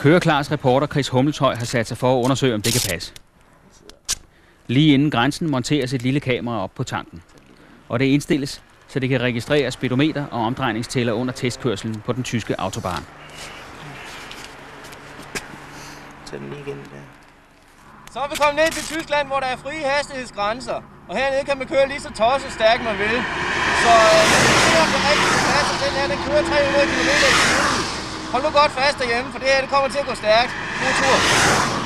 Køreklars reporter Chris Hummelshøj har sat sig for at undersøge, om det kan passe. Lige inden grænsen monteres et lille kamera op på tanken. Og det indstilles, så det kan registrere speedometer og omdrejningstæller under testkørslen på den tyske autobahn. Så er vi kommet ned til Tyskland, hvor der er frie hastighedsgrænser. Og hernede kan man køre lige så tosset stærkt man vil. Så det rigtigt passer. Den her, den kører 300 km/t. Hold nu godt fast derhjemme, for det her det kommer til at gå stærkt. God tur.